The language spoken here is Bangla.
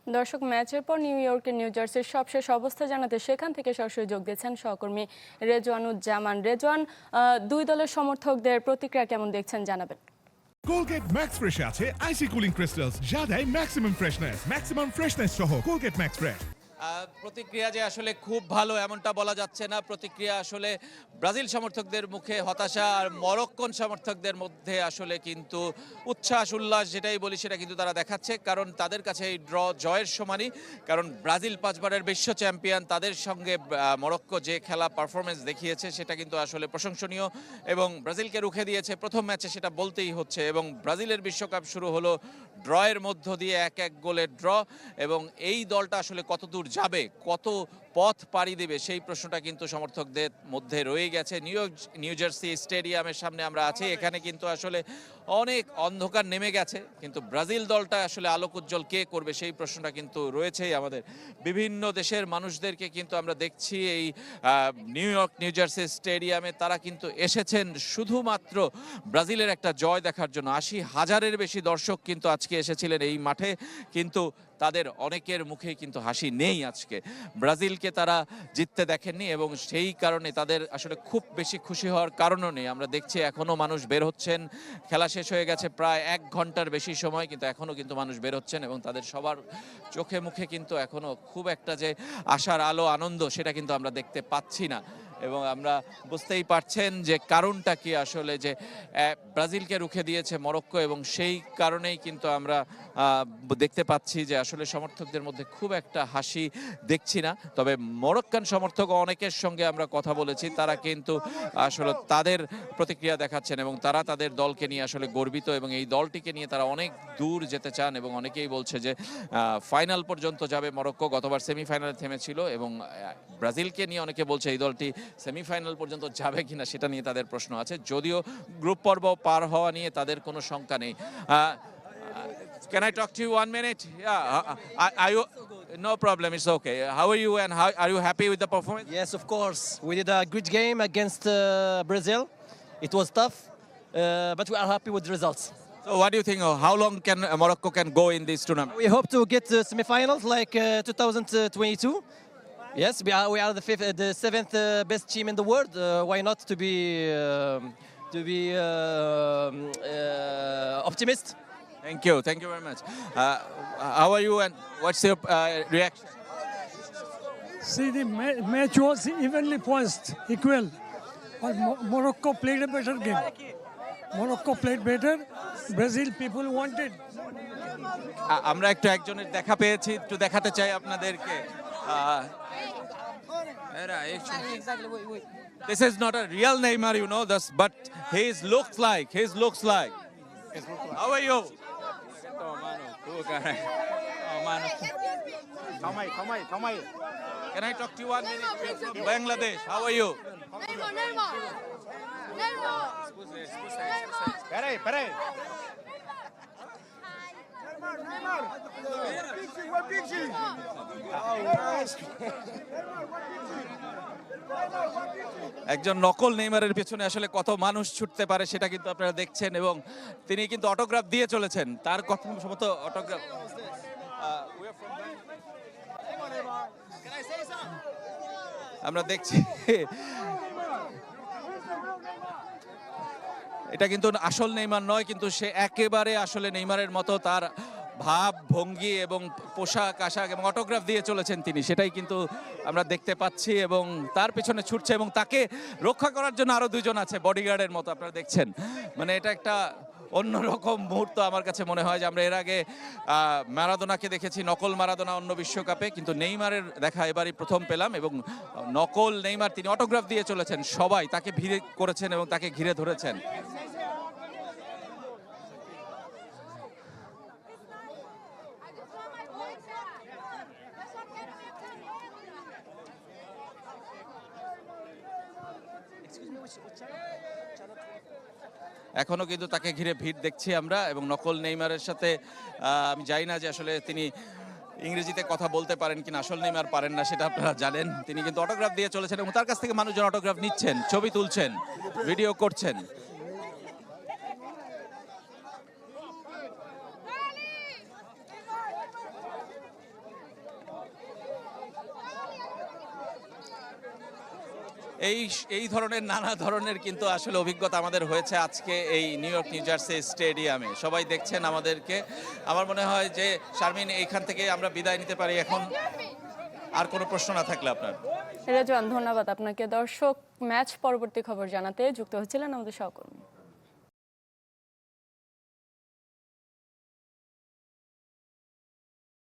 দর্শক, ম্যাচের পর নিউ ইয়র্কের নিউ জার্সির সবশেষ অবস্থা জানাতে সেখান থেকে সরাসরি যোগ দিয়েছেন সহকর্মী রেজওয়ানুজ্জামান। রেজওয়ান, দুই দলের সমর্থকদের প্রতিক্রিয়া কেমন দেখছেন জানাবেন। কোলগেট ম্যাক্স ফ্রেশে আছে আইসি কুলিং ক্রিস্টালস, যা দেয় ম্যাক্সিমাম ফ্রেশনেস সহ কোলগেট ম্যাক্স ফ্রেশ। প্রতিক্রিয়া যে আসলে খুব ভালো এমনটা বলা যাচ্ছে না। প্রতিক্রিয়া আসলে ব্রাজিল সমর্থকদের মুখে হতাশা, আর মরক্কোন সমর্থকদের মধ্যে আসলে কিন্তু উচ্ছ্বাস উল্লাস, যেটাই বলি সেটা কিন্তু তারা দেখাচ্ছে, কারণ তাদের কাছে এই ড্র জয়ের সমানই। কারণ ব্রাজিল 5 বারের বিশ্ব চ্যাম্পিয়ন, তাদের সঙ্গে মরক্কো যে খেলা পারফরমেন্স দেখিয়েছে সেটা কিন্তু আসলে প্রশংসনীয়, এবং ব্রাজিলকে রুখে দিয়েছে প্রথম ম্যাচে, সেটা বলতেই হচ্ছে। এবং ব্রাজিলের বিশ্বকাপ শুরু হলো ড্রয়ের মধ্য দিয়ে, 1-1 গোলের ড্র, এবং এই দলটা আসলে কতদূর যাবে, কত পথ পাড়ি দেবে, সেই প্রশ্নটা কিন্তু সমর্থকদের মধ্যে রয়ে গেছে। নিউ জার্সি স্টেডিয়ামের সামনে আমরা আছি, এখানে কিন্তু আসলে অনেক অন্ধকার নেমে গেছে, কিন্তু ব্রাজিল দলটা আসলে আলোক উজ্জ্বল কে করবে সেই প্রশ্নটা কিন্তু রয়েছেই আমাদের। বিভিন্ন দেশের মানুষদেরকে কিন্তু আমরা দেখছি এই নিউ জার্সি স্টেডিয়ামে, তারা কিন্তু এসেছেন শুধুমাত্র ব্রাজিলের একটা জয় দেখার জন্য। 80,000-এর বেশি দর্শক কিন্তু আজকে এসেছিলেন এই মাঠে, কিন্তু তাদের অনেকের মুখে কিন্তু হাসি নেই আজকে। ব্রাজিলকে তারা জিততে দেখেননি, এবং সেই কারণে তাদের আসলে খুব বেশি খুশি হওয়ার কারণও নেই। আমরা দেখছি এখনো মানুষ বের হচ্ছেন, খেলা শেষ হয়ে গেছে প্রায় 1 ঘন্টার বেশি সময়, কিন্তু এখনো কিন্তু মানুষ বের হচ্ছেন, এবং তাদের সবার চোখে মুখে কিন্তু এখনো খুব একটা যে আশার আলো, আনন্দ, সেটা কিন্তু আমরা দেখতে পাচ্ছি না। এবং আমরা বুঝতেই পারছেন যে কারণটা কি আসলে, যে ব্রাজিলকে রুখে দিয়েছে মরক্কো, এবং সেই কারণেই কিন্তু আমরা দেখতে পাচ্ছি যে আসলে সমর্থকদের মধ্যে খুব একটা হাসি দেখছি না। তবে মরক্কান সমর্থক অনেকের সঙ্গে আমরা কথা বলেছি, তারা কিন্তু আসলে তাদের প্রতিক্রিয়া দেখাচ্ছেন, এবং তারা তাদের দলকে নিয়ে আসলে গর্বিত, এবং এই দলটিকে নিয়ে তারা অনেক দূর যেতে চান, এবং অনেকেই বলছে যে ফাইনাল পর্যন্ত যাবে মরক্কো। গতবার সেমিফাইনালে থেমেছিল, এবং ব্রাজিলকে নিয়ে অনেকে বলছে এই দলটি সেমিফাইনাল পর্যন্ত যাবে কিনা সেটা নিয়ে তাদের প্রশ্ন আছে, যদিও গ্রুপ পর্ব পার হওয়া নিয়ে তাদের কোনো শঙ্কা নেই। Can I talk to you 1 minute? Yeah, are you? No problem, it's okay. How are you, and how are you happy with the performance? Yes, of course. We did a good game against Brazil. It was tough, but we are happy with the results. So what do you think? How long can Morocco can go in this tournament? We hope to get to semifinals like 2022. Yes, we are the seventh best team in the world. Why not to be optimist? Thank you very much. How are you, and what's your reaction? See, the match was evenly poised, equal. But Morocco played a better game. Morocco played better. Brazil people wanted. আমরা একজনের দেখা পেয়েছি, একটু দেখাতে চাই আপনাদেরকে। This is not a real Neymar, you know this, but his looks like. How are you? Can I talk to you 1 minute? We're from Bangladesh. How are you? Peraí. একজন নকল নেইমারের পেছনে আসলে কত মানুষ ছুটতে পারে সেটা কিন্তু আপনারা দেখছেন, এবং তিনি কিন্তু অটোগ্রাফ দিয়ে চলেছেন, তার কথা সম্ভবত অটোগ্রাফ। আমরা দেখছি এটা কিন্তু আসল নেইমার নয়, কিন্তু সে একেবারে আসলে নেইমারের মতো, তার ভাব ভঙ্গি এবং পোশাক আশাক এবং অটোগ্রাফ দিয়ে চলেছেন তিনি, সেটাই কিন্তু আমরা দেখতে পাচ্ছি, এবং তার পেছনে ছুটছে, এবং তাকে রক্ষা করার জন্য আরো 2 জন আছে বডিগার্ডের মতো, আপনারা দেখছেন। মানে এটা একটা অন্যরকম মুহূর্ত আমার কাছে মনে হয়, যে আমরা এর আগে ম্যারাডোনাকে দেখেছি, নকল ম্যারাডোনা অন্য বিশ্বকাপে, কিন্তু নেইমারের দেখা এবারই প্রথম পেলাম, এবং নকল নেইমার, তিনি অটোগ্রাফ দিয়ে চলেছেন, সবাই তাকে ভিড় করেছেন এবং তাকে ঘিরে ধরেছেন। এখনো কিন্তু তাকে ঘিরে ভিড় দেখছি আমরা, এবং নকল নেইমারের সাথে আমি জানি না যে আসলে তিনি ইংরেজিতে কথা বলতে পারেন কিনা, আসল নেইমার পারেন না সেটা আপনারা জানেন। তিনি কিন্তু অটোগ্রাফ দিয়ে চলেছেন, এবং তার কাছ থেকে মানুষজন অটোগ্রাফ নিচ্ছেন, ছবি তুলছেন, ভিডিও করছেন। এই ধরনের নানা ধরনের কিন্তু আসলে অভিজ্ঞতা আমাদের হয়েছে আজকে এই নিউ ইয়র্ক নিউ জার্সি স্টেডিয়ামে। সবাই দেখছেন আমাদেরকে। আমার মনে হয় যে শারমিন, এইখান থেকে আমরা বিদায় নিতে পারি এখন, আর কোনো প্রশ্ন না থাকলে আপনার। রেজওয়ান, ধন্যবাদ আপনাকে। দর্শক, ম্যাচ পরবর্তী খবর জানাতে যুক্ত হচ্ছিলেন আমাদের সহকর্মী।